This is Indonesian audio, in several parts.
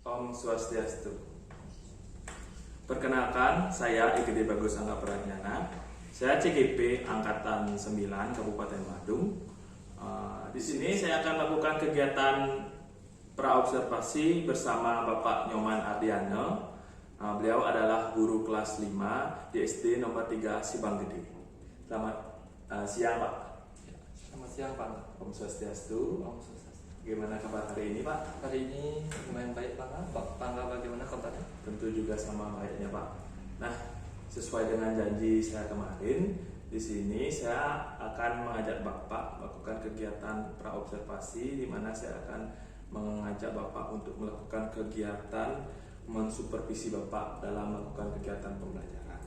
Om Swastiastu. Perkenalkan, saya Igede Bagus Angga Pradnyana. Saya CGP Angkatan 9 Kabupaten Badung. Di sini saya akan melakukan kegiatan praobservasi bersama Bapak Nyoman Ardiano. Beliau adalah guru kelas 5 di SD nomor 3 Sibanggede. Selamat siang, Pak. Selamat siang, Pak. Om Swastiastu. Om Swastiastu. Bagaimana kabar hari ini, Pak? Hari ini lumayan baik, Pak. Bangga, bagaimana kabarnya? Tentu juga sama baiknya, Pak. Nah, sesuai dengan janji saya kemarin, di sini saya akan mengajak Bapak melakukan kegiatan praobservasi, di mana saya akan mengajak Bapak untuk melakukan kegiatan mensupervisi Bapak dalam melakukan kegiatan pembelajaran.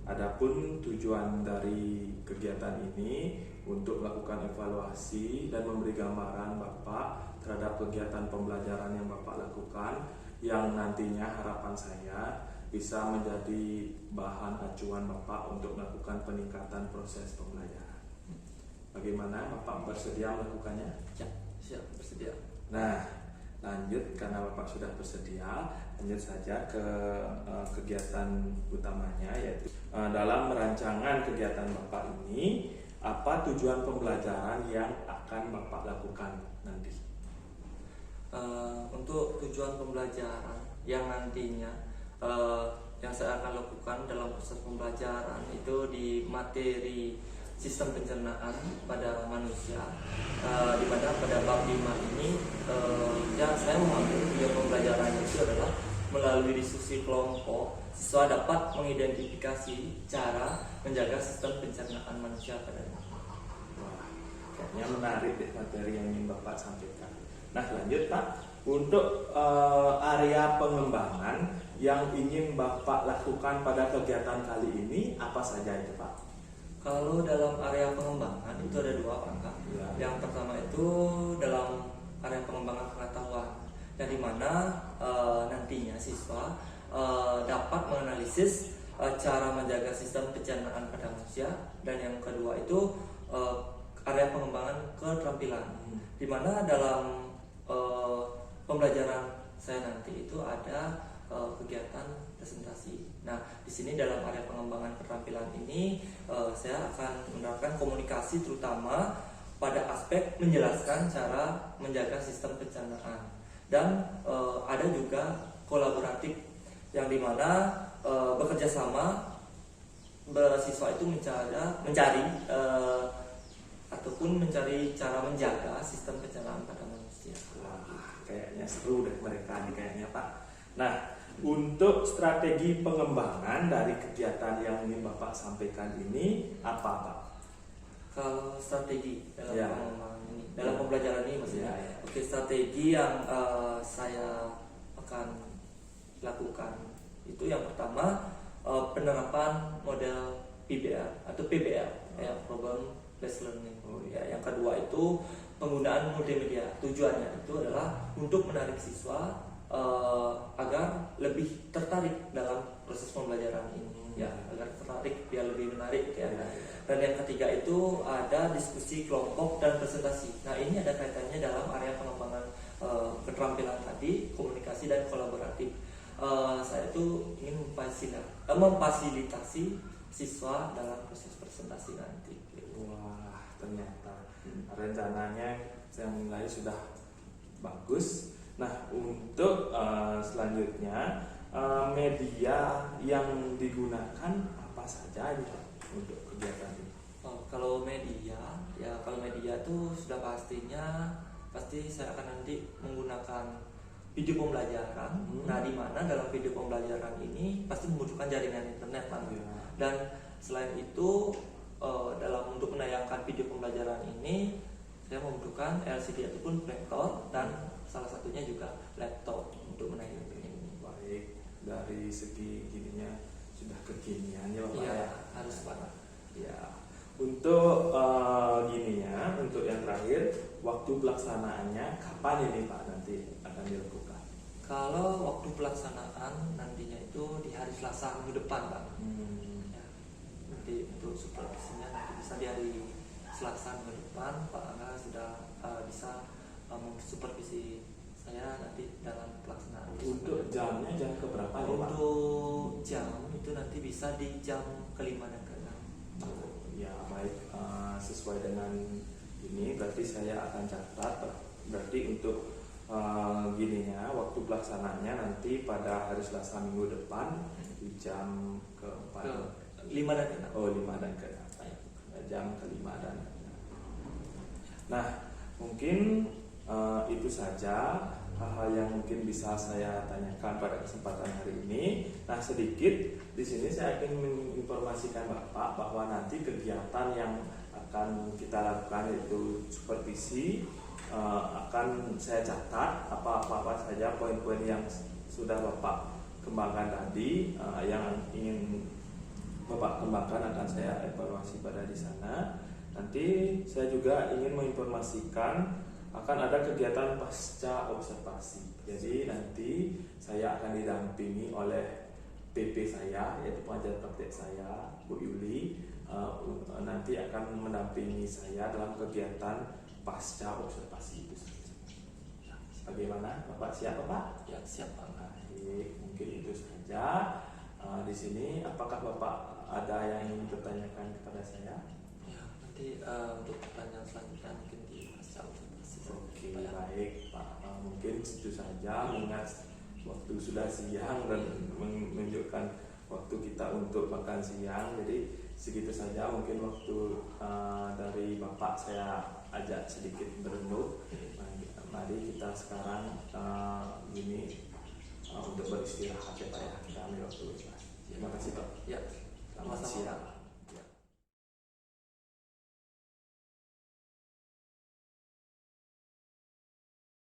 Adapun tujuan dari kegiatan ini untuk melakukan evaluasi dan memberi gambaran Bapak terhadap kegiatan pembelajaran yang Bapak lakukan, yang nantinya harapan saya bisa menjadi bahan acuan Bapak untuk melakukan peningkatan proses pembelajaran. Bagaimana Bapak bersedia melakukannya? Ya, siap, bersedia. Nah, lanjut, karena Bapak sudah bersedia, lanjut saja ke kegiatan utamanya, yaitu dalam merancangan kegiatan Bapak ini, apa tujuan pembelajaran yang akan Bapak lakukan nanti? Untuk tujuan pembelajaran yang nantinya yang saya akan lakukan dalam proses pembelajaran itu di materi sistem pencernaan pada manusia, di mana pada bab 5 ini yang saya mengambil tujuan pembelajaran itu adalah melalui diskusi kelompok, siswa dapat mengidentifikasi cara menjaga sistem pencernaan manusia pada manusia. Wah, kayaknya menarik deh materi yang ingin Bapak sampaikan. Nah, lanjut, Pak. Untuk area pengembangan yang ingin Bapak lakukan pada kegiatan kali ini, apa saja itu, Pak? Kalau dalam area pengembangan itu ada dua, Pak. Ya. Yang pertama itu dalam area pengembangan pengetahuan, yang dimana nantinya siswa dapat menganalisis cara menjaga sistem pencernaan pada manusia. Dan yang kedua itu area pengembangan keterampilan, di mana dalam pembelajaran saya nanti itu ada kegiatan presentasi. Nah, di sini dalam area pengembangan keterampilan ini saya akan menerapkan komunikasi, terutama pada aspek menjelaskan cara menjaga sistem pencernaan. Dan ada juga kolaboratif, yang dimana bekerja sama siswa itu mencari ataupun mencari cara menjaga sistem pencernaan pada manusia. Wah, kayaknya seru deh mereka nih kayaknya, Pak. Nah, untuk strategi pengembangan dari kegiatan yang ingin Bapak sampaikan ini apa, Pak? Kalau strategi dalam pengembangan ini, dalam pembelajaran ini maksudnya. Ya. Oke, strategi yang saya akan lakukan itu yang pertama penerapan model PBL atau PBL, ya, problem based learning. Ya, yang kedua itu penggunaan multimedia. Tujuannya itu adalah untuk menarik siswa agar lebih tertarik dalam proses pembelajaran ini, ya, agar tertarik, biar lebih menarik, ya. Dan yang ketiga itu ada diskusi kelompok dan presentasi. Nah, ini ada kaitannya dalam area pengembangan keterampilan tadi, komunikasi dan kolaboratif. Saya itu ingin memfasilitasi siswa dalam proses presentasi nanti. Wah, ternyata rencananya saya menilai sudah bagus. Nah, untuk selanjutnya media yang digunakan apa saja ini, Pak, untuk kegiatan ini? Kalau media, ya, kalau media itu sudah pasti saya akan nanti menggunakan video pembelajaran. Nah, di mana dalam video pembelajaran ini pasti membutuhkan jaringan internet, Pak. Dan selain itu dalam untuk menayangkan video pembelajaran ini saya membutuhkan LCD ataupun proyektor, dan salah satunya juga laptop untuk menayangkan ini. Baik, dari segi gininya sudah kekinian ya, Bapak. Iya, harus, Pak. Ya. Untuk gininya, untuk yang terakhir, waktu pelaksanaannya kapan ini, Pak, nanti akan dilakukan? Kalau waktu pelaksanaan nantinya itu di hari Selasa minggu depan, Pak. Ya, nanti untuk supervisinya nanti bisa di hari Selasa minggu depan, Pak Angga sudah bisa supervisi saya nanti dalam pelaksanaan. Untuk jamnya jam ke berapa nih Pak? Untuk jam itu nanti bisa di jam kelima dan keenam. Ya baik, sesuai dengan ini berarti saya akan catat. Berarti untuk gininya waktu pelaksananya nanti pada hari Selasa minggu depan di jam keempat. Lima dan keenam. Oh 5 dan ke jam kelima dan keenam. Nah mungkin itu saja hal-hal yang mungkin bisa saya tanyakan pada kesempatan hari ini. Nah sedikit di sini saya ingin menginformasikan Bapak bahwa nanti kegiatan yang akan kita lakukan yaitu supervisi akan saya catat apa saja poin-poin yang sudah Bapak kembangkan tadi, yang ingin Bapak kembangkan akan saya evaluasi pada di sana. Nanti saya juga ingin menginformasikan akan ada kegiatan pasca observasi. Jadi nanti saya akan didampingi oleh PP saya, yaitu pengajar praktek saya, Bu Yuli, nanti akan mendampingi saya dalam kegiatan pasca observasi itu saja. Bagaimana, Bapak siap, Pak? Ya siap Pak. Baik, mungkin itu saja. Di sini, apakah Bapak ada yang ingin bertanyakan kepada saya? Ya nanti untuk pertanyaan selanjutnya mungkin di pasca observasi. Oke, baik Pak. Mungkin itu saja, mengingat waktu sudah siang dan menunjukkan waktu kita untuk makan siang. Jadi segitu saja mungkin waktu dari Bapak saya ajak sedikit berenung. Mari kita sekarang untuk beristirahat ya Pak ya. Kita ambil waktu. Terima kasih Pak. Ya. Selamat siang.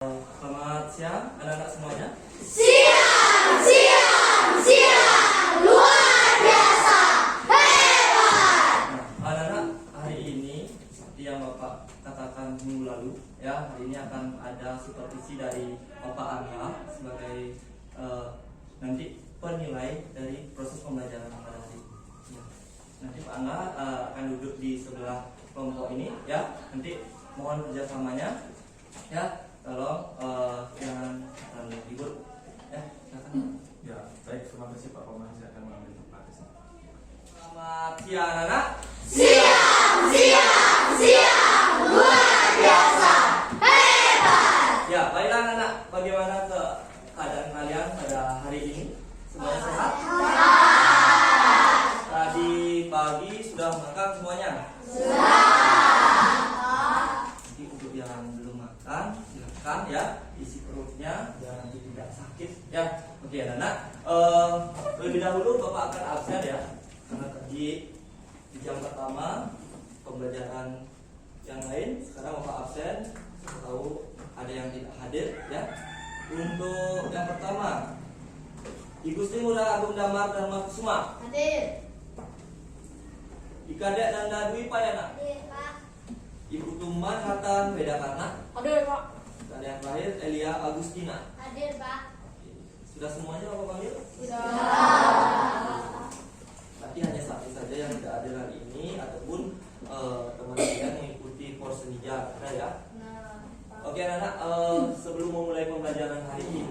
Selamat siang anak-anak semuanya. Siang, luar biasa, hebat. Nah, anak-anak hari ini seperti yang Bapak katakan minggu lalu, ya hari ini akan ada supervisi dari Bapak Angga sebagai nanti penilai dari proses pembelajaran pada hari ini. Ya. Nanti Pak Angga akan duduk di sebelah kelompok ini, ya. Nanti mohon kerjasamanya, ya. Tolong jangan terlalu ribut, ya. Silakan. Ya, baik, terima kasih Pak Komar. Saya akan mengambil tempat di sini. Selamat siang anak-anak. Siang, luar biasa, hebat. Ya, baiklah anak-anak, bagaimana keadaan kalian pada hari ini? Semuanya sehat? Tadi pagi sudah makan semuanya? Nanti untuk yang belum makan, silakan ya, isi perutnya biar nanti tidak sakit ya. Oke anak-anak, lebih dahulu Bapak akan absen ya, karena tadi di jam pertama pembelajaran yang lain, sekarang Bapak absen. Saya tahu ada yang tidak hadir ya. Untuk yang pertama, Ibu Sri Murah Agung Damar Dharma Kusuma, Hadir. Ikadek Nanda Dwi Payana, Hadir, Pak. Ibu Tuman Hatan Wedakarna, Hadir, Pak. dan yang terakhir Elia Agustina. Hadir, Pak. Sudah semuanya Bapak panggil? Sudah. Nanti hanya satu saja yang tidak hadir hari ini, ataupun teman-teman yang mengikuti Porsenija ada ya. Nah, Pak. Oke anak-anak, sebelum memulai pembelajaran hari ini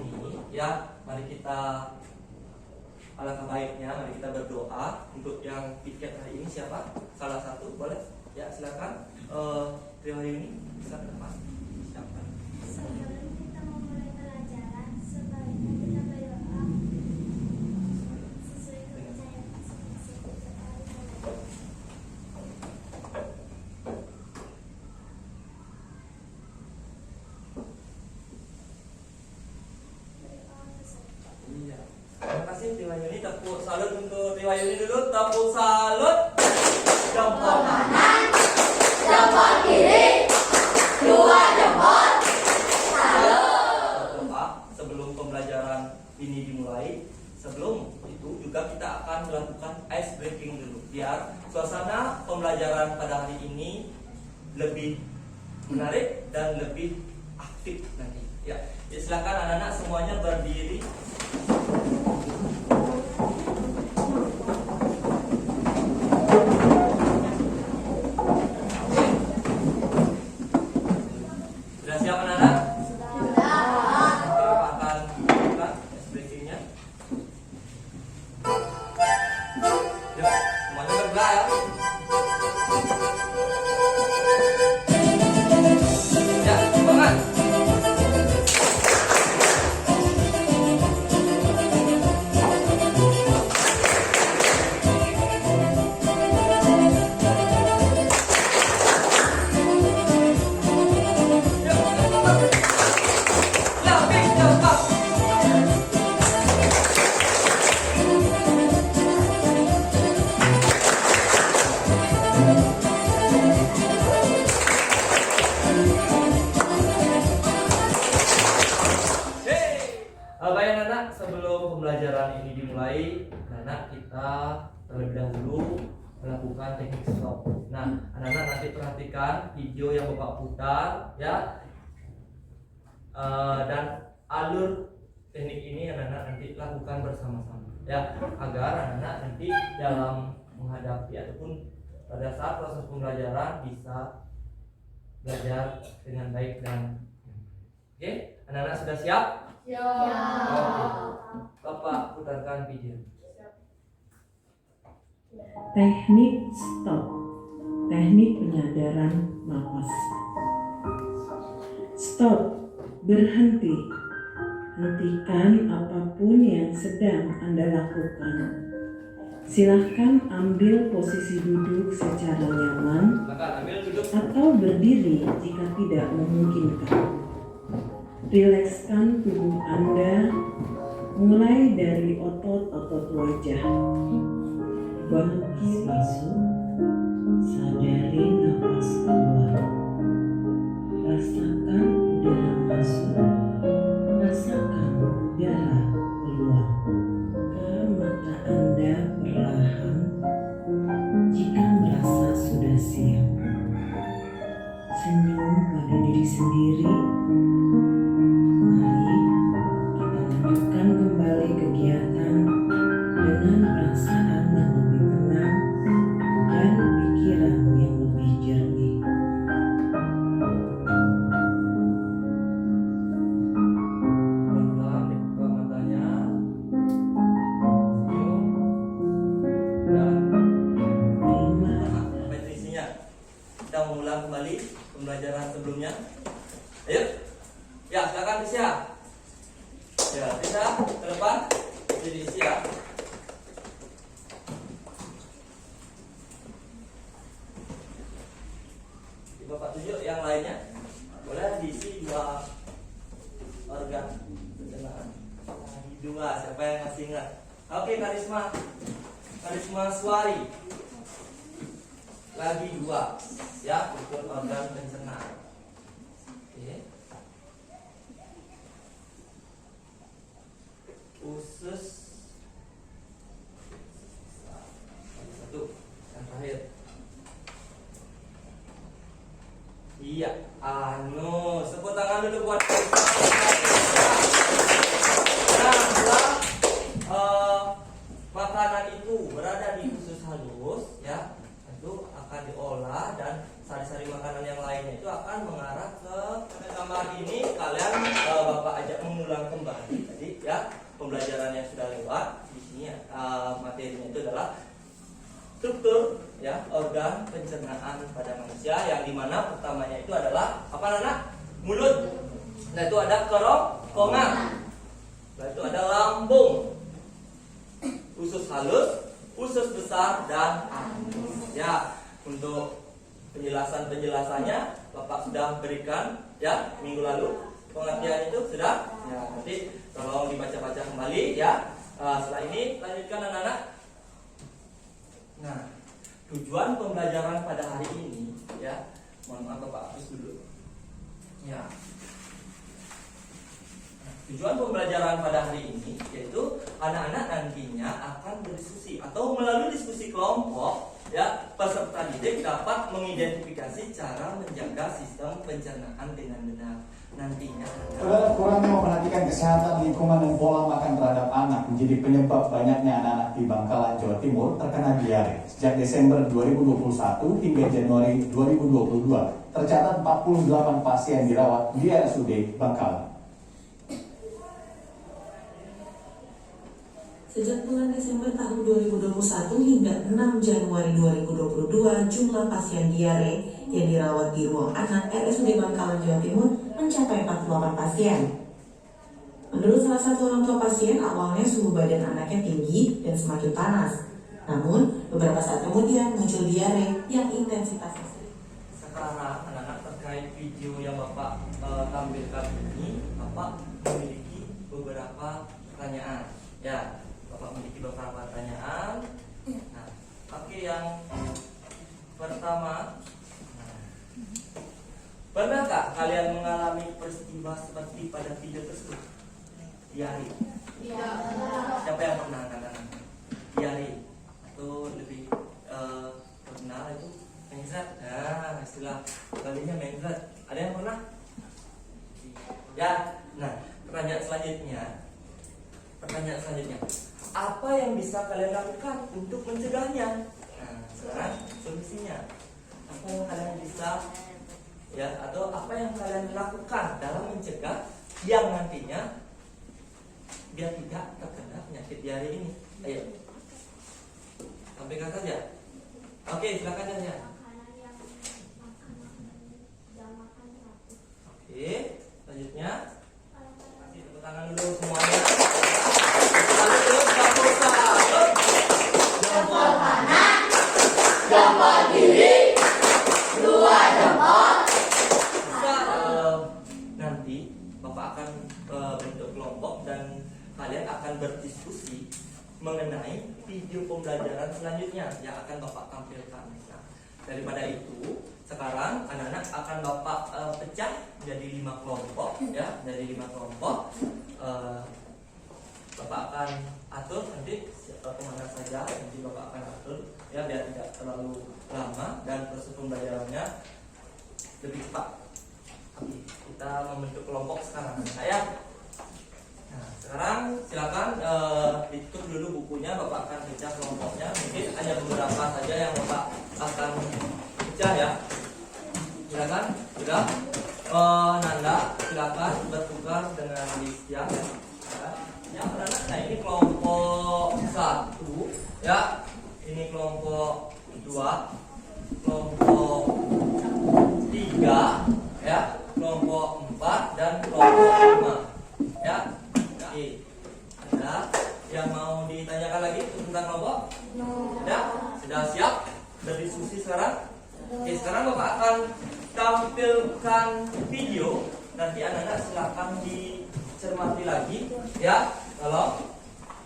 ya, mari kita alangkah baiknya mari kita berdoa. Untuk yang piket hari ini siapa? Salah satu boleh? Ya silakan. Triwayuni bisa ke depan. Silakan. Sebelum kita memulai pelajaran, sebaiknya kita berdoa sesuai kepercayaan masing-masing. Berdoa beserta. Iya. Terima kasih Triwayuni. Tepuk salut untuk Triwayuni dulu. Tepuk salut. Jempol kanan. Jempol kiri, dua jempol. Berdoa sebelum pembelajaran ini dimulai. Sebelum itu juga kita akan melakukan ice breaking dulu, biar suasana pembelajaran pada hari ini lebih menarik dan lebih aktif nanti. Ya, silakan anak-anak semuanya berdiri. Sudah siap anak-anak? Sudah. pembelajaran ini dimulai karena kita terlebih dahulu melakukan teknik stop. Nah, anak-anak nanti perhatikan video yang Bapak putar ya, dan alur teknik ini anak-anak nanti lakukan bersama-sama ya, agar anak-anak nanti dalam menghadapi ataupun pada saat proses pembelajaran bisa belajar dengan baik dan oke. Anak-anak sudah siap? Oke. Bapak putarkan video. Teknik stop, teknik penyadaran nafas. Stop, berhenti. Hentikan apapun yang sedang Anda lakukan. Silahkan ambil posisi duduk secara nyaman Silakan ambil duduk. atau berdiri jika tidak memungkinkan. Rilekskan tubuh Anda mulai dari otot-otot wajah. Bangkit masuk, sadari nafas keluar. Rasakan udara masuk, rasakan udara keluar. Buka mata Anda perlahan jika merasa sudah siap. Senyum pada diri sendiri. Mari kita lanjutkan kembali kegiatan dengan perasaan yang lebih tenang dan pikiran yang lebih jernih. Pelan-pelan dibuka matanya. Senyum. Dan Terima apa itu isinya? Kita mengulang kembali pembelajaran sebelumnya. Ayo. Ya, silakan Tisha. Ya, Tisha ke depan. Jadi isi ya. Di Bapak tunjuk yang lainnya. Boleh diisi 2 organ pencernaan. Dua, siapa yang masih ingat? Oke, Karisma Suari. Lagi 2 ya, untuk organ pencernaan. Oke. Usus. Satu, yang terakhir. Iya, seput tangan dulu buat. Nah, setelah makanan itu berada di usus halus, ya, itu akan diolah dan sari-sari makanan yang lainnya itu akan mengarah ke kamar ini. Kalian Bapak ajak mengulang kembali tadi, ya, pembelajaran yang sudah lewat. Di sini materinya itu adalah struktur ya organ pencernaan pada manusia, yang dimana pertamanya itu adalah apa anak? Mulut. Nah, itu ada kerongkongan. Nah, itu ada lambung, usus halus, usus besar, dan anus. Ya, untuk penjelasannya Bapak sudah berikan ya minggu lalu. Pengertian itu sudah. Ya, nanti tolong dibaca-baca kembali ya. Setelah ini lanjutkan anak-anak. Nah, tujuan pembelajaran pada hari ini ya, mohon maaf Bapak hapus dulu. Ya. Nah, tujuan pembelajaran pada hari ini yaitu anak-anak nantinya akan berdiskusi atau melalui diskusi kelompok ya, peserta didik dapat mengidentifikasi cara menjaga sistem pencernaan dengan benar. Nantinya Saudara, kurangnya memperhatikan kesehatan lingkungan dan pola makan terhadap anak menjadi penyebab banyaknya anak-anak di Bangkalan, Jawa Timur terkena diare. Sejak Desember 2021 hingga Januari 2022, tercatat 48 pasien dirawat di RSUD Bangkalan. Sejak bulan Desember tahun 2021 hingga 6 Januari 2022, jumlah pasien diare yang dirawat di ruang anak RSUD Bangkalan, Jawa Timur mencapai 48 pasien. Menurut salah satu orang tua pasien, awalnya suhu badan anaknya tinggi dan semakin panas. Namun, beberapa saat kemudian muncul diare yang intensitasnya. sekarang anak-anak terkait video yang Bapak tampilkan ini, Bapak memiliki beberapa pertanyaan. Ya, Bapak memiliki beberapa pertanyaan. Nah, oke, yang pertama, pernahkah kalian mengalami peristiwa seperti pada video tersebut? diare. Siapa yang pernah anak-anak? Diare atau lebih terkenal itu mengsret. Nah, istilah balinya mengsret. Ada yang pernah? Ya. Nah, pertanyaan selanjutnya, apa yang bisa kalian lakukan untuk mencegahnya? Nah, sekarang solusinya. Apa yang kalian bisa, ya, atau apa yang kalian lakukan dalam mencegah yang nantinya biar tidak terkena penyakit diare ini? Ayo, sampaikan saja. Oke, silakan saja. Makanan yang jangan makan teratur. Oke, selanjutnya. Kasih tepuk tangan dulu semuanya. Lalu terus jempol kanan, Jempol kanan, jempol kiri, dua jempol. bisa nanti Bapak akan bentuk kelompok dan kalian akan berdiskusi mengenai video pembelajaran selanjutnya yang akan Bapak tampilkan. Nah, daripada itu, sekarang anak-anak akan Bapak pecah menjadi 5 kelompok, ya, menjadi 5 kelompok. Bapak akan atur nanti kemana saja, nanti Bapak akan atur, ya, biar tidak terlalu lama dan proses pembelajarannya lebih cepat. Oke, kita membentuk kelompok sekarang, saya. Nah, sekarang silakan ditutup dulu bukunya, Bapak akan baca kelompoknya. Mungkin hanya beberapa saja yang Bapak akan baca, ya. Silakan, sudah. Nanda, silakan bertukar dengan Listia. Ya, nah ini kelompok 1, ya. Ini kelompok 2, kelompok 3, ya, kelompok 4 dan kelompok 5, ya. Oke. Ada yang mau ditanyakan lagi tentang kelompok? Ada? Sudah siap berdiskusi sekarang? Oke, sekarang Bapak akan tampilkan video. Nanti anak-anak silakan dicermati lagi, ya. Kalau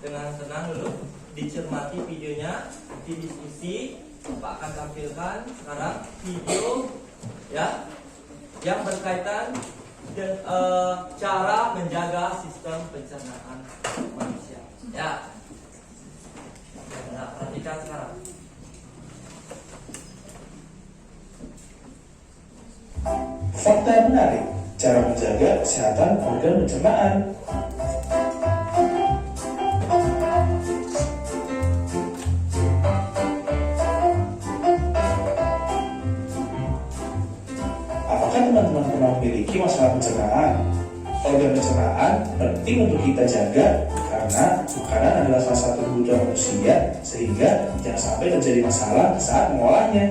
dengan tenang dulu dicermati videonya, didiskusi. Bapak akan tampilkan sekarang video, ya, yang berkaitan dengan cara menjaga sistem pencernaan manusia, ya. Nah, perhatikan sekarang. Fakta yang menarik, cara menjaga kesehatan organ pencernaan. Apakah teman-teman pernah memiliki masalah pencernaan? Organ pencernaan penting untuk kita jaga karena makanan adalah salah satu kebutuhan manusia, sehingga jangan sampai terjadi masalah saat mengolahnya.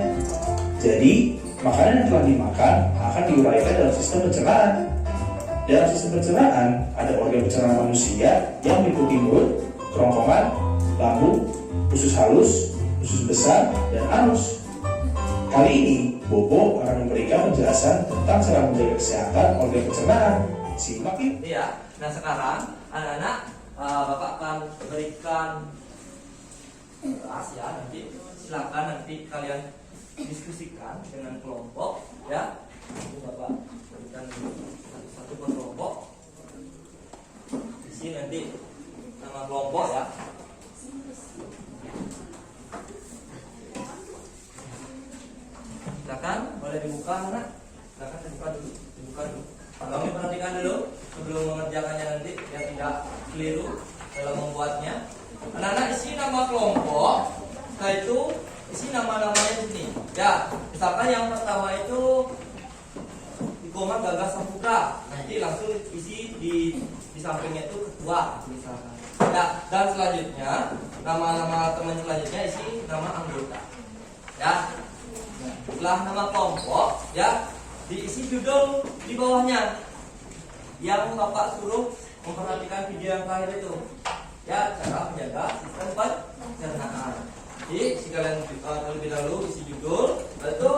Jadi, makanan yang telah dimakan akan diuraikan dalam sistem pencernaan. Dalam sistem pencernaan, ada organ pencernaan manusia yang meliputi mulut, kerongkongan, lambung, usus halus, usus besar, dan anus. Kali ini, Bobo akan memberikan penjelasan tentang cara menjaga kesehatan organ pencernaan. Simak yuk. Iya. Nah, sekarang anak-anak, Bapak akan berikan kelas, ya. Nanti silakan nanti kalian diskusikan dengan kelompok, ya. Ini Bapak berikan satu per kelompok. Di sini nanti nama kelompok, ya. Silakan, boleh dibuka, anak. Silakan dibuka dulu. Kami perhatikan dulu sebelum mengerjakannya nanti biar tidak keliru dalam membuatnya. Anak-anak isi nama kelompok, setelah itu isi nama-namanya di sini. Ya, misalkan yang pertama itu Ikoman Gagas Saputra, nanti langsung isi di sampingnya itu ketua misalkan. Ya, dan selanjutnya nama-nama teman selanjutnya isi nama anggota. Ya, setelah nama kelompok, ya, diisi judul di bawahnya yang Bapak suruh memperhatikan video yang terakhir itu, ya, cara menjaga sistem pencernaan. Jadi kalian terlebih dahulu isi judul, lalu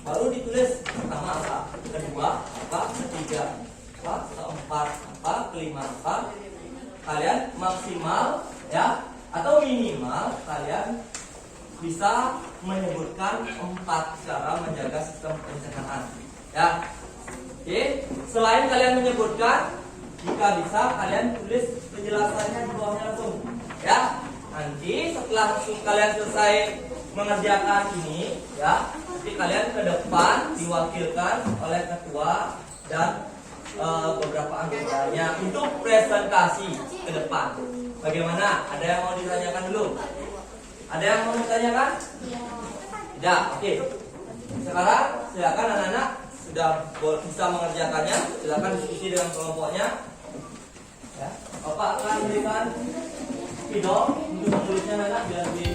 baru ditulis pertama apa, kedua apa, ketiga apa, keempat apa, kelima apa. Kalian maksimal, ya, atau minimal kalian bisa menyebutkan 4 cara menjaga sistem pencernaan, ya. Oke, selain kalian menyebutkan, Jika bisa kalian tulis penjelasannya di bawahnya langsung. Ya, nanti setelah kalian selesai mengerjakan ini, ya, nanti kalian ke depan diwakilkan oleh ketua dan beberapa anggotanya untuk presentasi ke depan. Bagaimana? Ada yang mau ditanyakan dulu? Ada yang mau ditanyakan? Tidak. Oke. Sekarang silakan anak-anak sudah bisa mengerjakannya. Silakan diskusi dengan kelompoknya. Ya. Bapak akan berikan video untuk menulisnya anak biar di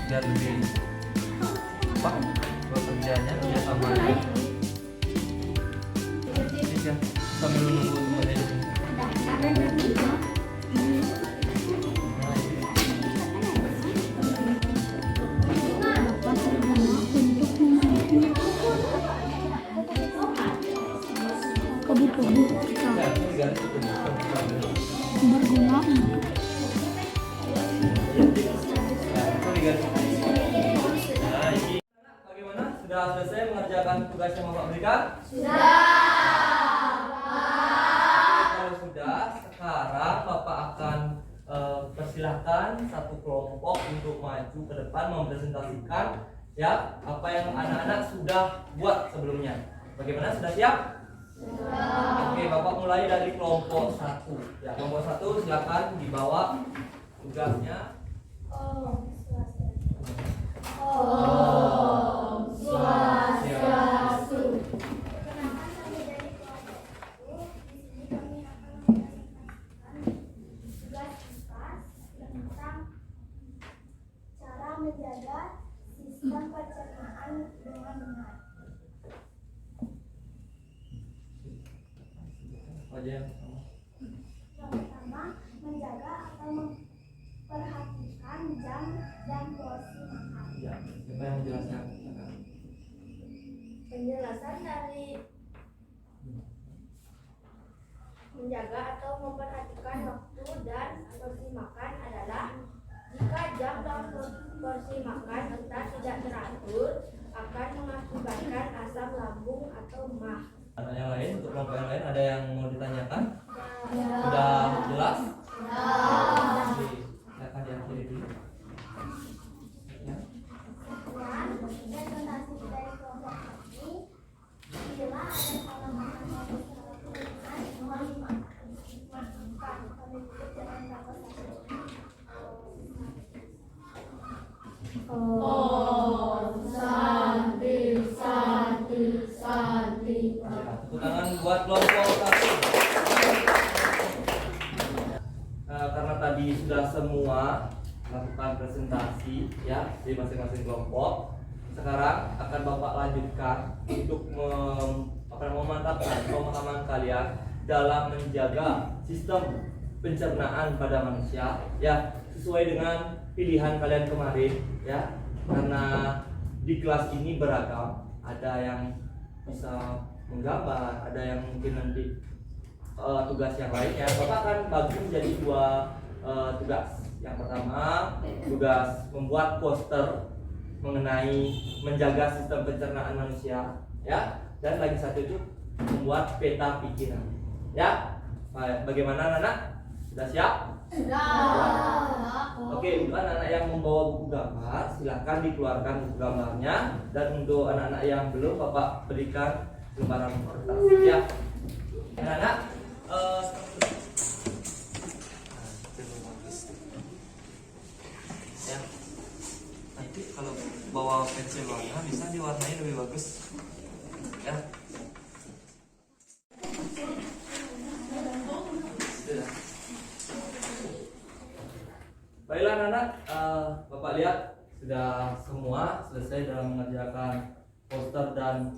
biar lebih cepat bekerjanya kerjasamanya. Ini ya, sambil menunggu temannya. Bagaimana? Sudah selesai mengerjakan tugas yang Bapak berikan? Sudah. Kalau sudah, sekarang Bapak akan persilahkan satu kelompok untuk maju ke depan mempresentasikan ya apa yang anak-anak sudah buat sebelumnya. Bagaimana? Sudah siap? Sudah. Oke, Bapak mulai dari kelompok 1. Ya, kelompok 1 silakan dibawa tugasnya. Om Swastiastu. Perkenalkan kami dari kelompok 1. Di sini kami akan mempresentasikan tugas kita tentang cara menjaga sistem pencernaan dengan benar. Yang pertama, menjaga atau memperhatikan jam dan porsi makan. Ya, siapa yang menjelaskan? Penjelasan dari menjaga atau memperhatikan waktu dan porsi makan adalah jika jam dan porsi makan kita tidak teratur akan mengakibatkan asam lambung atau mah. Ada yang lain, untuk kelompok yang lain ada yang mau ditanyakan? Sudah jelas? Oke, silakan diakhiri dulu. Ya. Dan presentasi dari kelompok ini, bila ada salah makan atau salah tulisan, mohon dimaafkan. Kami tutup dengan kata Om Santi Santi Santi. Tepuk tangan buat kelompok 1. Karena tadi sudah semua melakukan presentasi ya di masing-masing kelompok, sekarang akan Bapak lanjutkan untuk memantapkan pemahaman kalian dalam menjaga sistem pencernaan pada manusia ya sesuai dengan pilihan kalian kemarin ya, karena di kelas ini beragam, ada yang bisa menggambar, ada yang mungkin nanti tugas yang lainnya. Bapak akan bagi menjadi 2 tugas. Yang pertama, tugas membuat poster mengenai menjaga sistem pencernaan manusia ya, dan lagi satu itu membuat peta pikiran ya. Bagaimana anak-anak? Sudah siap? Sudah. Oke, untuk anak-anak yang membawa buku gambar silakan dikeluarkan buku gambarnya, dan untuk anak-anak yang belum Bapak berikan lembaran kertas ya. Anak-anak ya, nanti kalau bawa pensil warna bisa diwarnai lebih bagus ya. Sudah. dan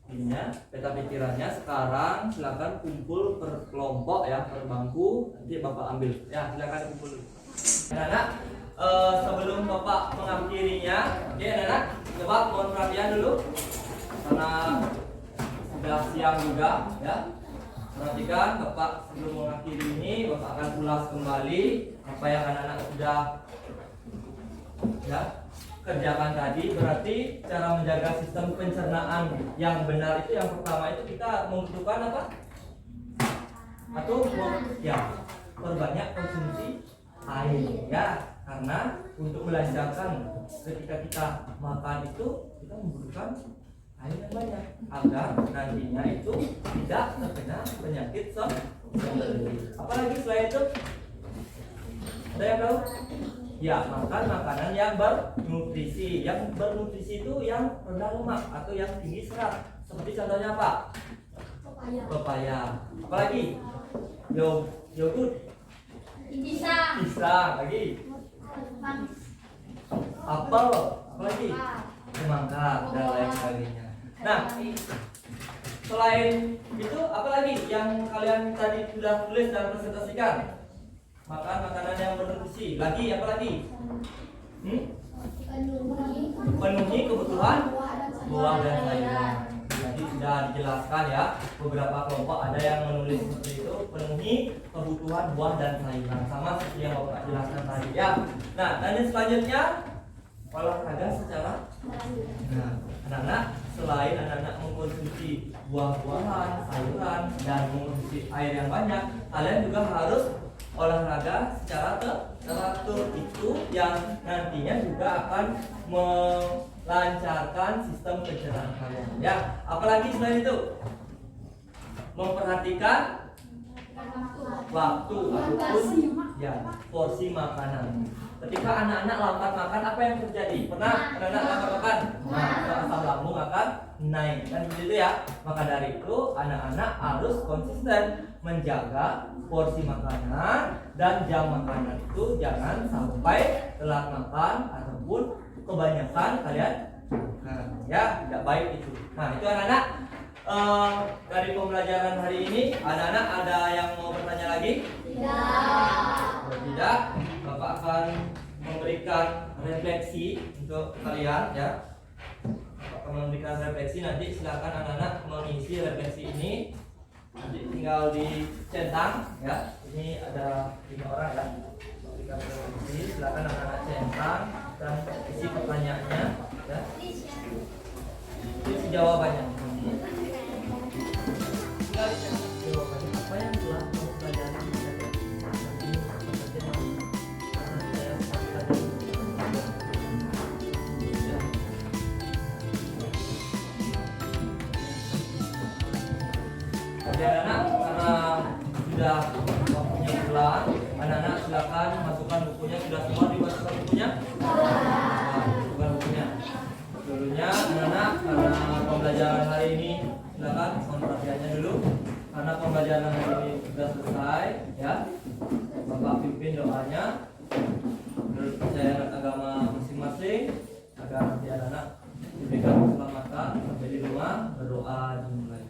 ininya, peta pikirannya. Sekarang silakan kumpul per kelompok ya, per bangku. Nanti Bapak ambil. Ya, silakan kumpul dulu. Anak-anak, sebelum Bapak mengakhirinya, oke anak-anak, coba mohon perhatian dulu karena sudah siang juga ya. Perhatikan Bapak sebelum mengakhiri ini, Bapak akan ulas kembali apa yang anak-anak sudah ya kerjakan tadi. Berarti cara menjaga sistem pencernaan yang benar itu yang pertama itu kita membutuhkan apa? Atau ya perbanyak konsumsi air ya, karena untuk melancarkan ketika kita makan itu kita membutuhkan air yang banyak agar nantinya itu tidak terkena penyakit sembelih. Apalagi selain itu, ada yang tahu? Ya, makan makanan yang bernutrisi. Yang bernutrisi itu yang rendah lemak atau yang tinggi serat. Seperti contohnya apa? Pepaya. Apalagi? Yogurt. Pisang lagi. Apel. Apalagi? Semangka dan lain sebagainya. Nah, selain itu apalagi yang kalian tadi sudah tulis dan presentasikan? Makan makanan yang bernutrisi. Lagi apa lagi? Penuhi kebutuhan buah dan sayuran. Tadi sudah dijelaskan ya, beberapa kelompok ada yang menulis seperti itu, penuhi kebutuhan buah dan sayuran, sama seperti yang Bapak jelaskan tadi ya. Nah, dan yang selanjutnya olahraga secara anak-anak, selain anak-anak mengkonsumsi buah-buahan, sayuran dan mengkonsumsi air yang banyak, kalian juga harus olahraga secara teratur. Itu yang nantinya juga akan melancarkan sistem pencernaan kalian ya. Apalagi selain itu, memperhatikan waktu ataupun ya porsi makanan. Ketika anak-anak lambat makan, apa yang terjadi? Pernah anak-anak lambat makan? Nah, asam lambung akan naik kan begitu ya. Maka dari itu anak-anak harus konsisten menjaga porsi makanan dan jam makanan itu jangan sampai telat makan ataupun kebanyakan kalian ya, tidak baik itu. Nah, itu anak-anak dari pembelajaran hari ini. Anak-anak ada yang mau bertanya lagi? Kalau tidak, Bapak akan memberikan refleksi untuk kalian ya. Bapak akan memberikan refleksi, nanti silakan anak-anak mengisi refleksi ini. Nanti tinggal dicentang ya. Ini ada 5 orang ya. Memberikan refleksi, silakan anak-anak centang dan isi pertanyaannya ya. Isi jawabannya. Tinggal dicentang jawabannya apa yang telah kamu pelajari. Anak-anak, karena sudah waktunya pulang, anak-anak silakan masukkan bukunya. Sudah semua dimasukkan bukunya? Masukkan bukunya. Dulunya anak-anak, karena pembelajaran hari ini silakan mohon perhatiannya dulu. Karena pembelajaran hari ini sudah selesai ya. Bapak pimpin doanya menurut kepercayaan agama masing-masing agar nanti anak-anak diberikan keselamatan sampai di rumah. Berdoa dimulai.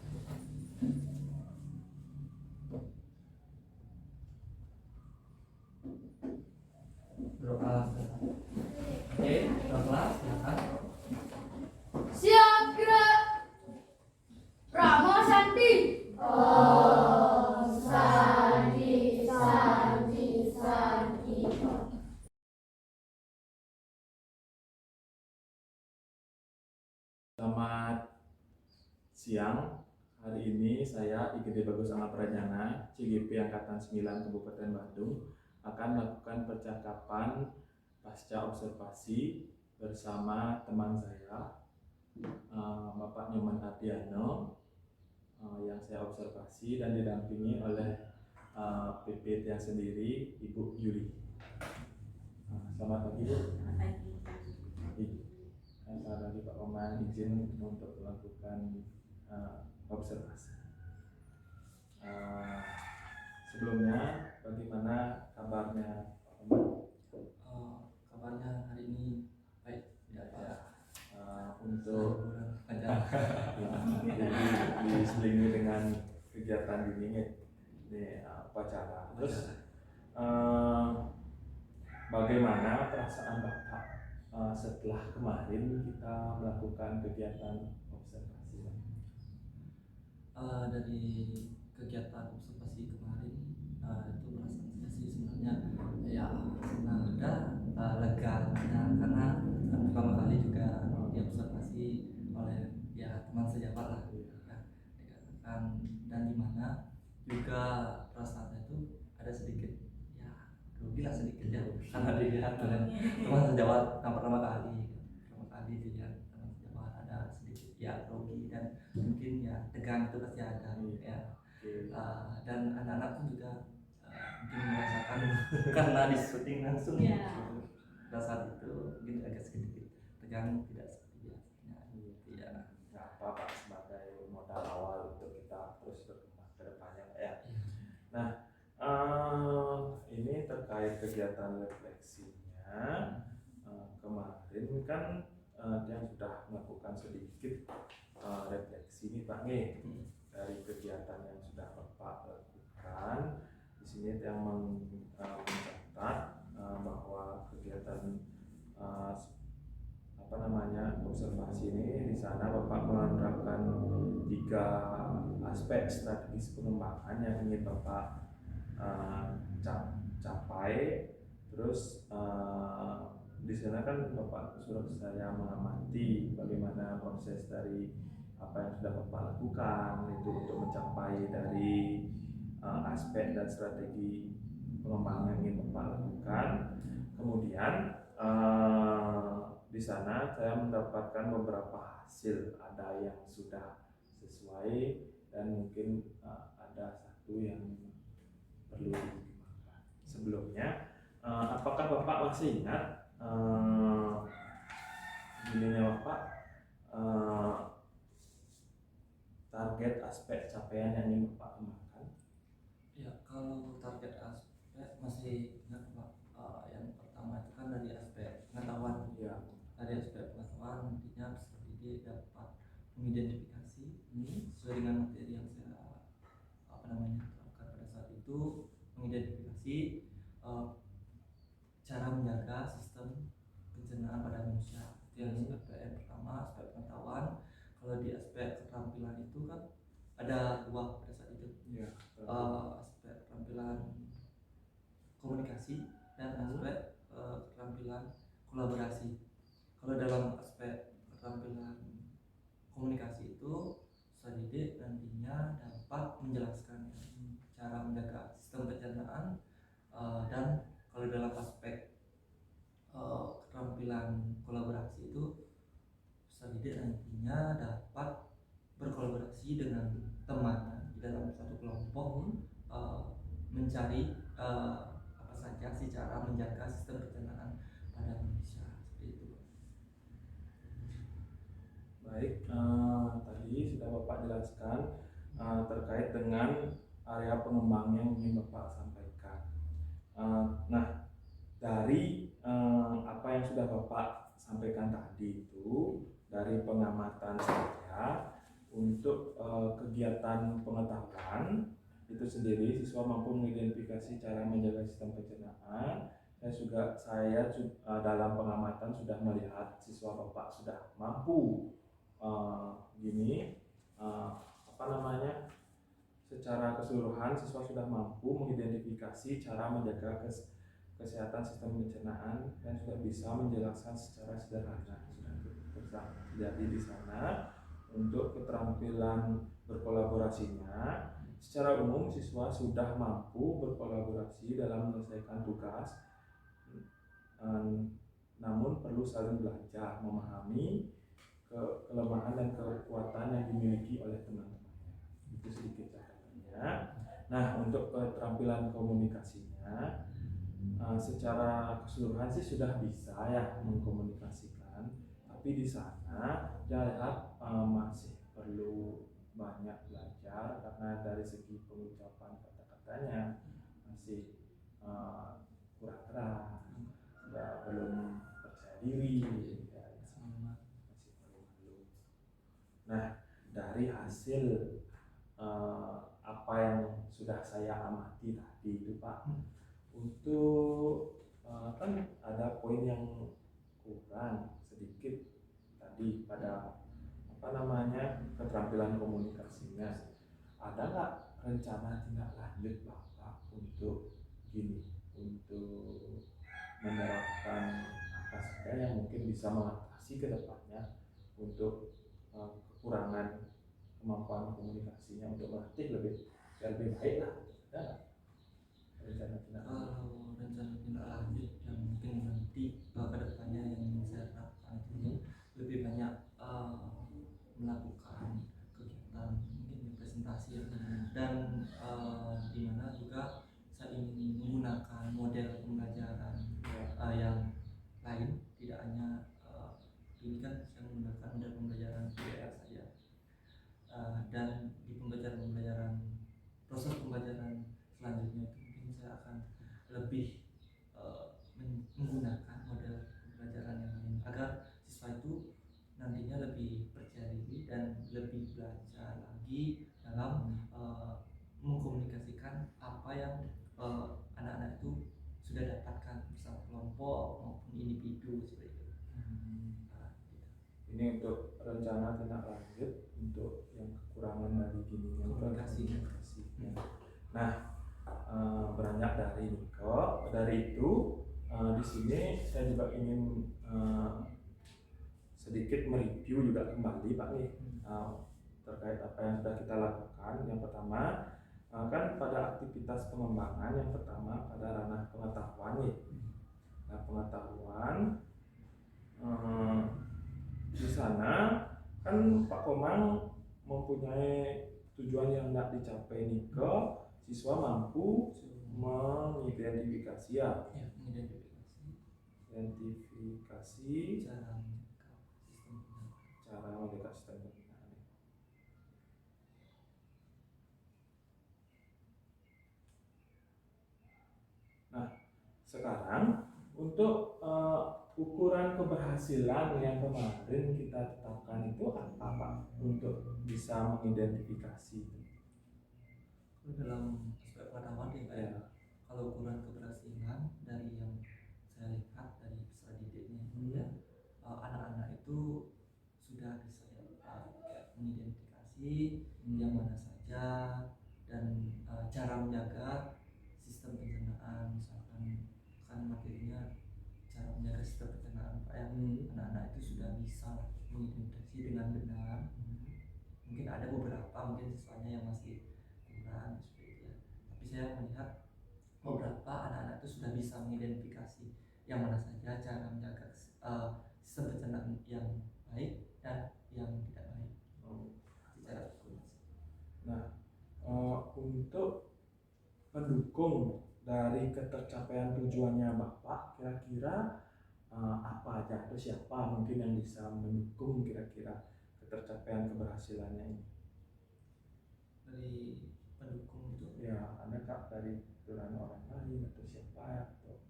Doa. Oke, kelas silakan. Siap gerak. Rama Santi. Oh, Santi, Santi, Santi. Selamat siang. Hari ini saya IGD Bagus Amal Prajana, CGP Angkatan 9 Kabupaten Bandung akan melakukan percakapan pasca observasi bersama teman saya, Bapak Nyoman Ardiano, yang saya observasi dan didampingi oleh PPT yang sendiri, Ibu Yuli. Selamat pagi, Bu. Selamat pagi, Pak Oman. Izin untuk melakukan observasi. Sebelumnya, bagaimana kabarnya Pak Oman? Kabarnya hari ini baik ya. untuk Kurang ajar. diselingi dengan kegiatan ini upacara. Terus bagaimana perasaan Bapak setelah kemarin kita melakukan kegiatan observasi? Dari kegiatan observasi kemarin itu perasaan saya sih sebenarnya ya senang dan lega karena kan pertama kali juga diobservasi oleh ya teman sejawat lah ya, dan dimana juga perasaannya itu ada sedikit ya grogi lah sedikit ya karena dilihat oleh teman sejawat yang pertama kali dilihat teman sejawat ada sedikit ya grogi dan mungkin ya tegang itu pasti ada ya. Dan anak-anak pun juga mungkin merasakan karena di syuting langsung pada saat itu mungkin agak sedikit tegang tidak seperti biasanya ya. Nggak apa Pak, sebagai modal awal untuk kita terus berkembang ke depannya Pak ya. Nah ini terkait kegiatan refleksinya kemarin kan yang sudah melakukan sedikit refleksi nih Pak nih dari kegiatan yang sudah Bapak lakukan. Di sini yang mencatat bahwa kegiatan observasi ini di sana Bapak menerapkan 3 aspek strategis pengembangan yang ingin Bapak capai. Terus di sana kan Bapak sudah saya mengamati bagaimana proses dari apa yang sudah Bapak lakukan itu untuk mencapai dari aspek dan strategi pengembangan yang ingin Bapak lakukan. Kemudian di sana saya mendapatkan beberapa hasil, ada yang sudah sesuai dan mungkin ada satu yang perlu dikembangkan. Sebelumnya, apakah Bapak masih ingat ininya Bapak target aspek capaian yang ingin Bapak kembangkan? Ya, kalau target aspek masih ingat Pak. Yang pertama itu kan dari aspek pengetahuan. Ya. Dari aspek pengetahuan nantinya peserta didik dapat mengidentifikasi ini sesuai dengan materi yang saya terapkan pada saat itu, mengidentifikasi cara menjaga sistem pencernaan pada manusia. Itu yang aspek yang pertama, aspek pengetahuan. Kalau di aspek keterampilan itu kan ada 2 pada saat itu. Ya. Aspek keterampilan komunikasi dan aspek keterampilan kolaborasi. Kalau dalam aspek keterampilan komunikasi itu peserta didik nantinya dapat menjelaskan cara menjaga sistem pencernaan, dan kalau dalam aspek keterampilan kolaborasi itu peserta didik nantinya dapat berkolaborasi dengan teman di dalam satu kelompok, mencari apa saja sih cara menjaga sistem pencernaan pada manusia, seperti itu. Baik, tadi sudah Bapak jelaskan terkait dengan area pengembang yang ingin Bapak sampaikan. Nah, dari apa yang sudah Bapak sampaikan tadi itu, dari pengamatan saya untuk kegiatan pengetahuan itu sendiri, siswa mampu mengidentifikasi cara menjaga sistem pencernaan. Saya dalam pengamatan sudah melihat siswa Bapak sudah mampu secara keseluruhan siswa sudah mampu mengidentifikasi cara menjaga kesehatan sistem pencernaan dan sudah bisa menjelaskan secara sederhana. Sudah terjadi di sana. Untuk keterampilan berkolaborasinya, secara umum siswa sudah mampu berkolaborasi dalam menyelesaikan tugas, namun perlu saling belajar, memahami kelemahan dan kekuatan yang dimiliki oleh teman-temannya. Itu sedikit catatannya. Nah, untuk keterampilan komunikasinya, secara keseluruhan sih sudah bisa ya mengkomunikasikan, tapi di sana saya lihat masih perlu banyak belajar karena dari segi pengucapan kata-katanya masih kurang keras, belum percaya diri, ya, masih perlu Nah, dari hasil apa yang sudah saya amati tadi itu Pak, untuk kan ada poin yang kurang sedikit tadi pada keterampilan komunikasinya. Ada nggak rencana tindak lanjut Bapak untuk untuk menerapkan apa saja yang mungkin bisa mengatasi ke depannya untuk kekurangan kemampuan komunikasinya, untuk melatih lebih baik lah? Ada nggak rencana tindak lanjut? Kalau rencana tindak lanjut yang mungkin nanti ke depannya yang ingin saya terapkan itu lebih banyak melakukan kegiatan mungkin presentasi ya, dan di mana juga saya ingin menggunakan model pembelajaran yang lain, tidak hanya ini kan saya menggunakan model pembelajaran PBL saja, dan di pembelajaran proses pembelajaran selanjutnya itu mungkin saya akan lebih menggunakan model pembelajaran yang lain agar siswa itu nantinya lebih percaya diri dan lebih belajar lagi dalam mengkomunikasikan apa yang anak-anak itu sudah dapatkan bersama kelompok maupun individu seperti itu. Ini untuk rencana tindak lanjut untuk yang kekurangan dari komunikasi. Nah, beranjak dari Niko, dari itu di sini saya juga ingin sedikit mereview juga kembali Pak nih terkait apa yang sudah kita lakukan. Yang pertama kan pada aktivitas pengembangan, yang pertama pada ranah pengetahuan nih. Nah, pengetahuan di sana kan Pak Komang mempunyai tujuan yang hendak dicapai Niko, siswa mampu mengidentifikasi cara mendekat sistem pembinaan. Nah, sekarang untuk ukuran keberhasilan yang kemarin kita tetapkan itu apa Pak untuk bisa mengidentifikasi itu? Dalam aspek pengetahuan ya, kalau ukuran keberhasilan dari yang saya lihat dari peserta didiknya ya, anak-anak itu sudah bisa mengidentifikasi yang mana saja, dan cara menjaga sistem pencernaan, misalkan kan materinya cara menjaga sistem pencernaan Pak, yang anak-anak itu sudah bisa mengidentifikasi dengan benar. Mungkin ada beberapa mungkin siswanya yang masih kurang seperti itu ya, tapi saya melihat beberapa anak-anak itu sudah bisa mengidentifikasi yang mana saja cara menjaga sistem pencernaan yang baik dan yang tidak baik. Nah, untuk pendukung dari ketercapaian tujuannya Bapak, kira-kira apa aja atau siapa mungkin yang bisa mendukung kira-kira ketercapaian keberhasilannya ini? Dari pendukung itu ya, ada kak dari orang lain atau siapa atau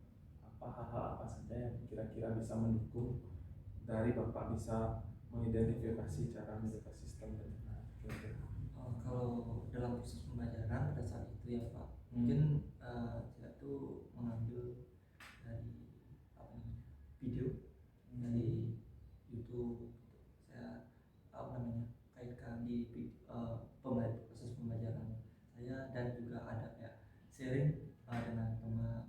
apa hal-hal apa saja yang kira-kira bisa mendukung dari Bapak bisa mengidentifikasi cara menjaga sistem pencernaan? Kalau dalam proses pembelajaran pada saat itu ya Pak, mungkin saya tuh mengambil dari video dari YouTube, saya kaitkan di proses pembelajaran saya, dan juga ada kayak sharing dengan teman.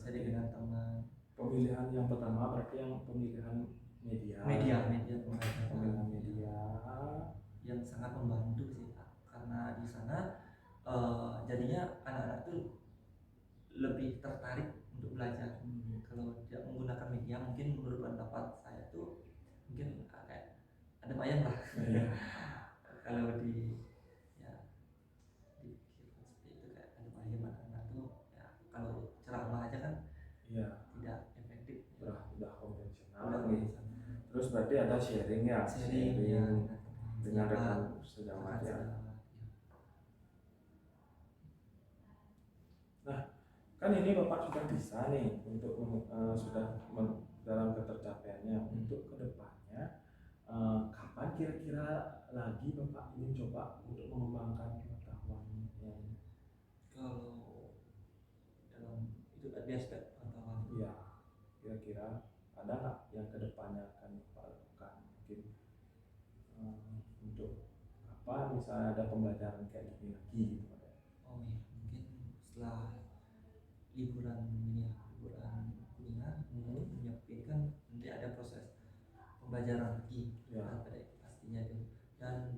Sharing dengan teman. Pemilihan yang pertama berarti yang pemilihan media pembelajaran media yang sangat membantu sih Pak, karena di sana jadinya anak-anak tuh lebih tertarik untuk belajar. Kalau tidak menggunakan media, mungkin menurut pendapat saya tuh mungkin kayak ada bayang lah. Kalau dipikirkan seperti itu kayak ada bayang, anak-anak tuh ya kalau ceramah aja kan tidak efektif. Udah konvensional nih. Terus berarti ada sharing dengan rekan sejawat ya. Nah, kan ini Bapak sudah bisa nih untuk dalam ketercapaiannya. Untuk kedepannya kapan kira-kira lagi Bapak ingin coba untuk mengembangkan pengetahuan yang Kalau dalam itu di aspek pengetahuan, ya kira-kira ada nggak yang kedepannya akan Bapak lakukan mungkin untuk apa misalnya ada pembelajaran kayak gini lagi gitu Pak? oh iya, mungkin setelah liburan ini ya, liburan kuliah, ini kan nanti ada proses pembelajaran lagi Ya. pada pastinya itu, dan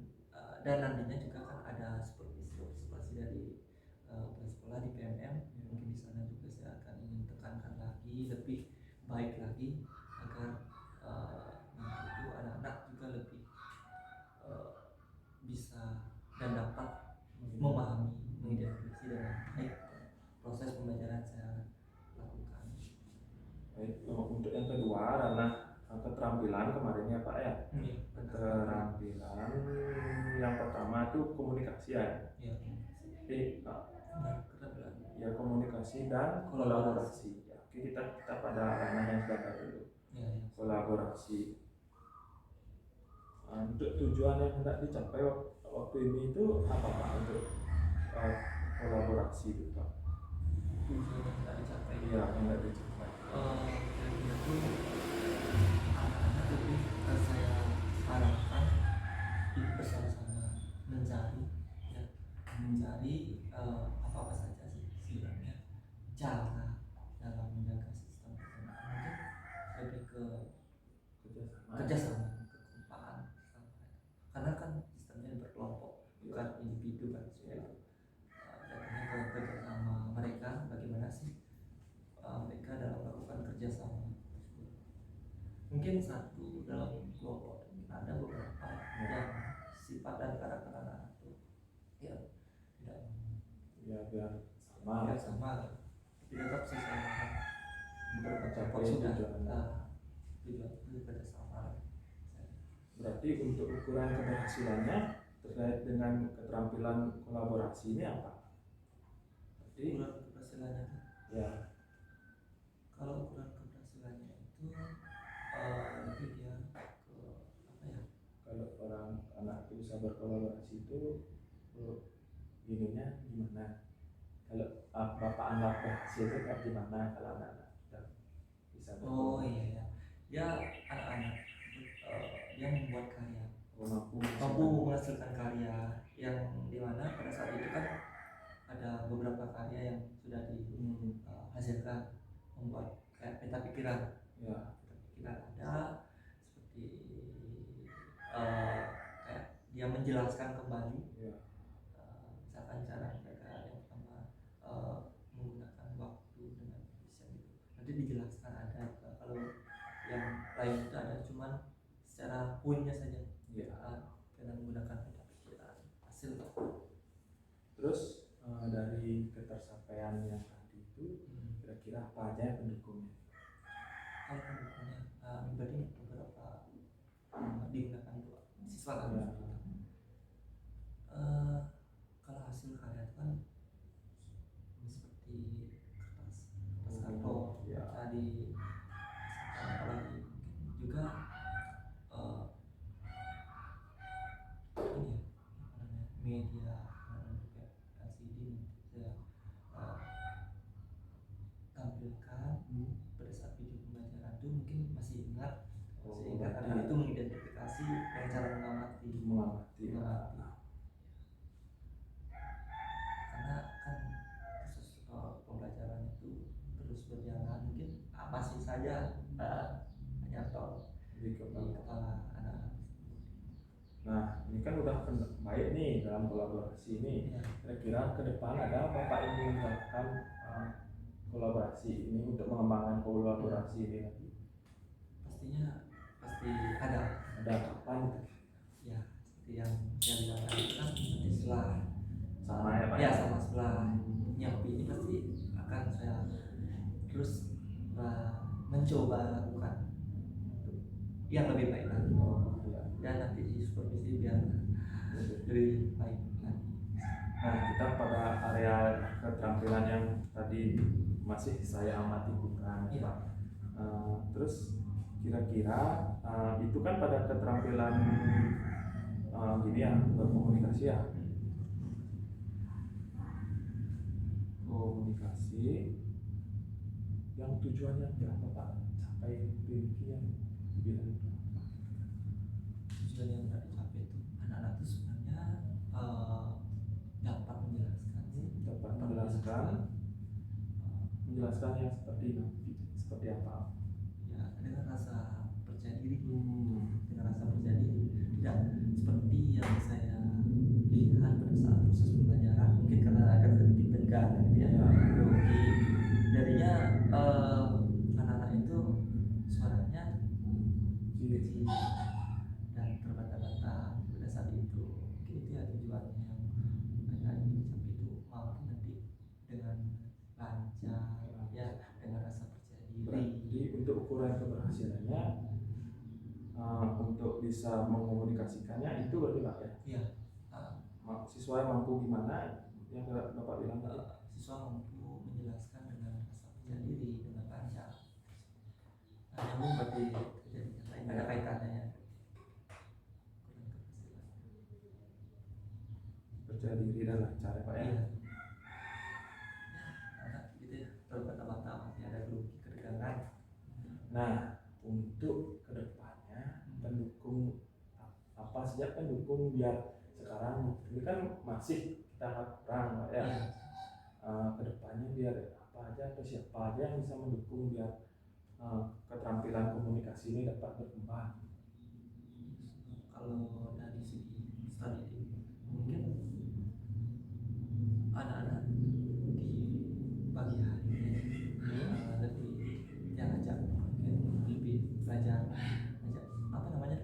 nantinya juga kan ada supervisi dari kepala sekolah di PMM. Mungkin di sana juga saya akan ingin tekankan lagi lebih baik lagi agar nanti itu anak-anak juga lebih bisa dan dapat memahami, mengidentifikasi dengan baik proses pembelajaran saya lakukan. Baik, untuk yang kedua adalah keterampilan kemarin ya Pak ya. Keterampilan yang pertama itu komunikasi ya. Ya, keterampilan. Ya komunikasi dan kolaborasi. Ya, oke kita pada ranah yang sebelah dulu. Ya. Kolaborasi. Untuk tujuan yang hendak dicapai waktu ini itu apa Pak untuk kolaborasi itu Pak? Tujuan yang tidak dicapai. Iya, hendak dicapai. Kira-kira itu anak-anak lebih saya harapkan bersama-sama mencari apa saja sih sebenarnya cara dalam menjaga sistem pertemanan, mungkin lebih ke kerjasama, kekompakan sama. Karena kan sistemnya berkelompok, bukan individu kan, seperti itu. Jadinya kalau kerjasama mereka bagaimana sih mereka dalam melakukan kerjasama tersebut. Mungkin satu dalam kelompok, mungkin ada beberapa yang sifat dan karakter anak itu ya tidak biar sama. tapi tetap sesuai beberapa Mencapai kelompok sudah tujuan. itu kerjasama. Berarti untuk ukuran keberhasilannya terkait dengan keterampilan kolaborasi ini apa? Berarti Ukuran keberhasilannya, ya kalau ukuran keberhasilannya itu lebih dia ke apa ya? kalau orang anak itu bisa berkolaborasi itu ininya gimana? Kalau Bapak anggap berhasil itu kayak gimana kalau anak-anak bisa Oh iya ya, ya anak-anak dia membuat karya, mampu mampu menghasilkan karya yang dimana pada saat itu kan ada beberapa karya yang sudah dihasilkan, membuat kayak peta pikiran. ya Peta pikiran ada seperti kayak dia menjelaskan kembali ya misalkan cara mereka yang pertama menggunakan waktu dengan efisien gitu, nanti dijelaskan ada. Kalau yang lain itu ada cuman secara poinnya saja ya. dengan menggunakan peta pikiran hasil. Terus dari ketersapaian yang tadi itu kira-kira apa aja yang pendukungnya? Kalau pendukungnya pribadi beberapa digunakan untuk siswa kan. Ya. Kalau hasil karya itu kan seperti kertas karton Ya. tadi, apalagi mungkin juga ini ya, apa namanya, media kayak LCD saya tampilkan pada saat video pembelajaran itu. Mungkin masih ingat karena itu mengidentifikasi dengan cara mengamati. Karena kan proses pembelajaran itu terus berjalan, mungkin masih saja hanya Di di kepala anak-anak. Nah, ini kan udah baik nih dalam kolaborasi ini. Ya. Kira-kira ke depan ada apa Pak yang ingin melakukan kolaborasi ini untuk mengembangkan kolaborasi ini lagi? Pastinya pasti ada. Ada kapan? Ya, seperti yang saya bilang tadi kan nanti setelah Sama ya Pak? ya sama setelah nyapi ini pasti akan saya terus mencoba lakukan yang lebih baik lagi. Ya. Dan nanti di supervisi biar lebih baik lagi. Nah, kita pada area keterampilan yang tadi masih saya amati bukan Iya. Pak. Terus kira-kira itu kan pada keterampilan gini ya, berkomunikasi ya. Komunikasi yang tujuannya berapa Pak? Sampai memiliki yang bilang Tujuan yang tidak dicapai itu anak-anak itu sebenarnya dapat menjelaskan dapat menjelaskan yang seperti apa? ya dengan rasa percaya diri, dengan rasa percaya diri, tidak seperti yang saya lihat pada saat proses pembelajaran, mungkin karena agak sedikit tegang gitu ya, grogi, jadinya anak-anak itu suaranya kecil dan terbata-bata pada saat itu. Mungkin itu ya tujuannya yang mereka ingin capai, itu mampu nanti dengan lancar ya, dengan rasa percaya diri. Berarti untuk ukuran keberhasilannya untuk bisa mengkomunikasikannya itu berarti Pak ya? Iya. Siswa yang mampu gimana yang Bapak bilang tadi? Siswa mampu menjelaskan dengan rasa percaya diri, dengan lancar. Nah, yang berarti terjadinya ada kaitannya ya. Percaya diri dan lancar ya Pak ya? Iya. Anak gitu ya, terbata-bata masih ada grogi, ketegangan. Nah, untuk kedepannya pendukung apa saja pendukung biar sekarang ini kan masih kita kurang Pak ya. Iya. Kedepannya biar apa aja atau siapa aja yang bisa mendukung biar keterampilan komunikasi ini dapat berkembang. Kalau dari segi studi mungkin anak-anak di pagi hari lebih yang ajak mungkin lebih belajar apa namanya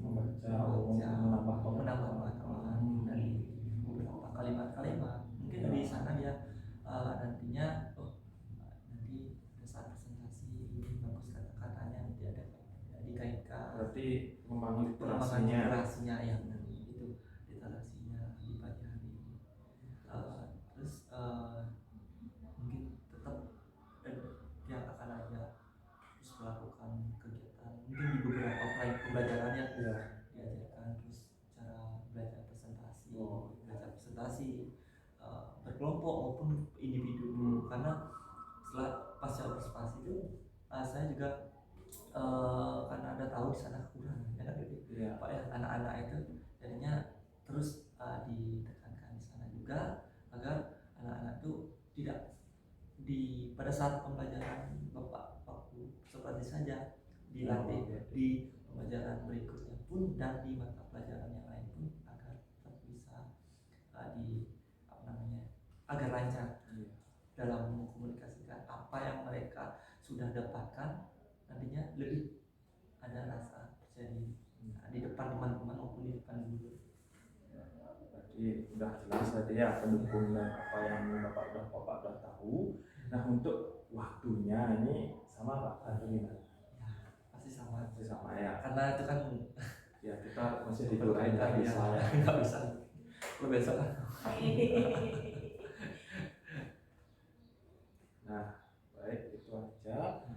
Membaca, menambah pengetahuan dari beberapa kalimat-kalimat. Mungkin dari sana dia nantinya nanti pada saat presentasi ini bagus kata-katanya, nanti ada dikaitkan. berarti membangun Pengembangan literasinya. literasinya ya, benar itu literasinya di pagi hari. Terus mungkin tetap yang akan ada terus melakukan kegiatan mungkin di beberapa pembelajaran ya, diajarkan terus cara belajar presentasi, berkelompok maupun individu. Karena setelah pasca observasi itu saya juga karena ada tahu di sana kurang ya gitu Pak ya, anak-anak itu jadinya terus ditekankan di sana juga agar anak-anak itu tidak pada saat pembelajaran Bapak waktu seperti saja dilatih di pembelajaran berikutnya pun dan di mata pelajaran yang lain pun agar tetap bisa agar lancar dalam mengkomunikasikan apa yang mereka sudah dapatkan, nantinya lebih ada rasa percaya diri di depan teman-teman maupun di depan guru. Jadi udah jelas tadi ya pendukung dan apa yang Bapak udah tahu. Nah, untuk waktunya ini sama Pak atau gimana? Ya, pasti sama Ya. Karena itu kan Ya kita masih di luar nggak bisa ya. Nggak bisa. Lo besok kan. Nah, baik itu aja.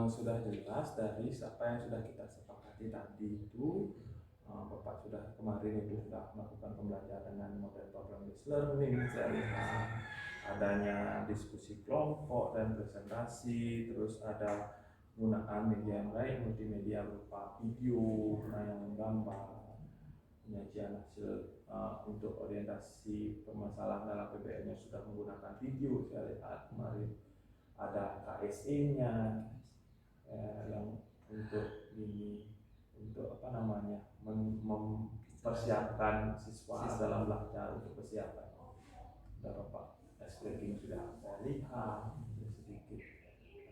Sudah jelas dari apa yang sudah kita sepakati tadi itu. Bapak sudah kemarin itu sudah melakukan pembelajaran dengan model problem based learning, saya lihat adanya diskusi kelompok dan presentasi, terus ada penggunaan media yang lain, multimedia berupa video, penayangan gambar, penyajian hasil untuk orientasi permasalahan dalam PBL-nya sudah menggunakan video, saya lihat kemarin ada KSE-nya yang untuk ini untuk mempersiapkan siswa dalam belajar untuk persiapan. Dan Bapak explaining sudah saya lihat sedikit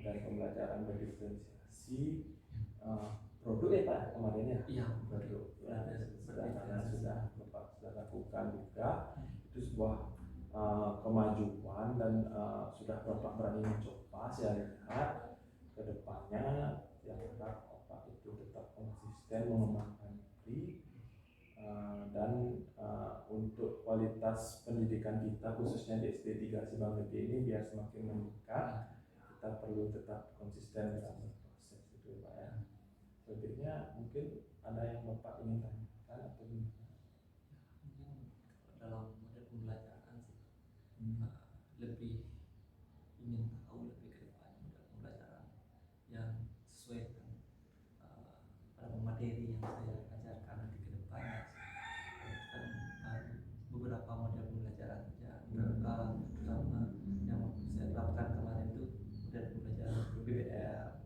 dan pembelajaran berdiferensiasi produk ya Pak kemarin ya. Iya, produk. Sudah Bapak sudah lakukan juga itu sebuah kemajuan dan sudah Bapak berani mencoba. Saya lihat ke depannya yang harap Bapak itu tetap konsisten mengembangkan diri dan untuk kualitas pendidikan kita khususnya di SD 3 Sibang Gede ini biar semakin meningkat, kita perlu tetap konsisten dalam proses. Gitu Pak ya. Selebihnya mungkin ada yang Bapak ingin tanyakan atau gimana? Mungkin dalam model pembelajaran sih lebih ingin tahu lebih ke depan model pembelajaran yang sesuai dengan pada materi yang saya ajarkan nanti ke depannya sih. Kan beberapa model pembelajaran saja, terutama yang saya terapkan kemarin itu model pembelajaran PBL.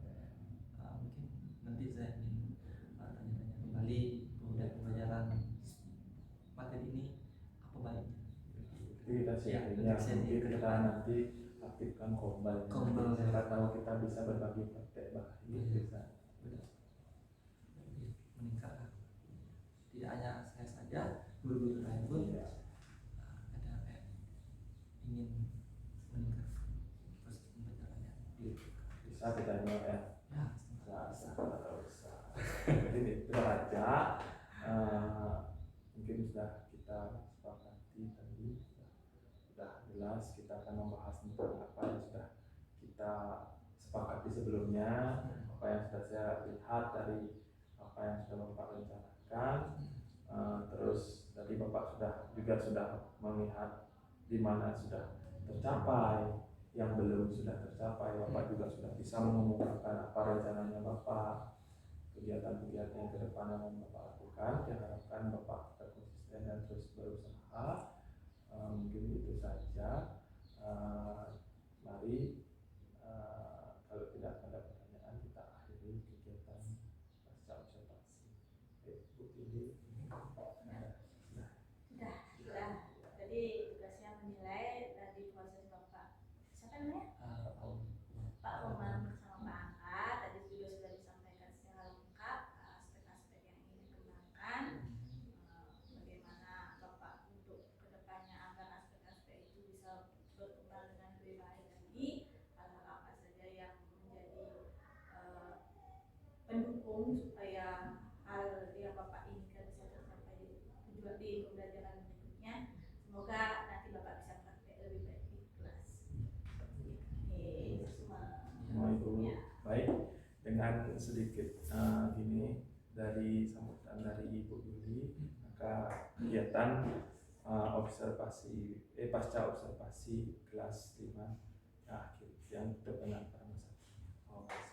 Mungkin nanti saya ingin tanya-tanya kembali model pembelajaran materi ini apa baiknya. Jadi kita sharing ya, mungkin kita nanti aktifkan kombal. Siapa tahu kita bisa berbagi praktek baik bisa. Lebih meningkatkan. Tidak hanya saya saja, guru-guru lain pun ada ingin meningkatkan proses pembelajarannya. Bisa kita nol ya. Ya, Bisa. Jadi itu aja. Mungkin sudah kita sepakati tadi, sudah jelas kita akan membahas tentang apa yang sudah kita sepakati sebelumnya, apa yang sudah saya lihat dari apa yang sudah Bapak rencanakan. Terus tadi Bapak sudah melihat di mana sudah tercapai, yang belum sudah tercapai. Bapak juga sudah bisa mengumumkan apa rencananya Bapak, kegiatan-kegiatan yang ke depan yang Bapak lakukan. Diharapkan Bapak tetap konsisten dan terus berusaha. Mungkin itu saja. Mari kalau tidak ada pertanyaan kita akhiri kegiatan pasca observasi. Bu Tini. Sudah. Jadi tugasnya menilai dari proses Bapak. Siapa namanya? Pak Roman bersama Pak Angka. Tadi juga sudah disampaikan secara lengkap aspek-aspek yang ingin dikembangkan. Bagaimana Bapak untuk kedepannya agar aspek-aspek itu bisa berkembang dengan lebih baik lagi. Hal-hal apa saja yang menjadi pendukung supaya hal yang Bapak inginkan bisa tercapai di pembelajaran berikutnya. Semoga nanti Bapak bisa praktek lebih baik di kelas. Ibu. Baik, dengan sedikit gini dari sambutan dari Ibu Yuli, maka kegiatan pasca observasi kelas 5 akhir yang berkenan pada masa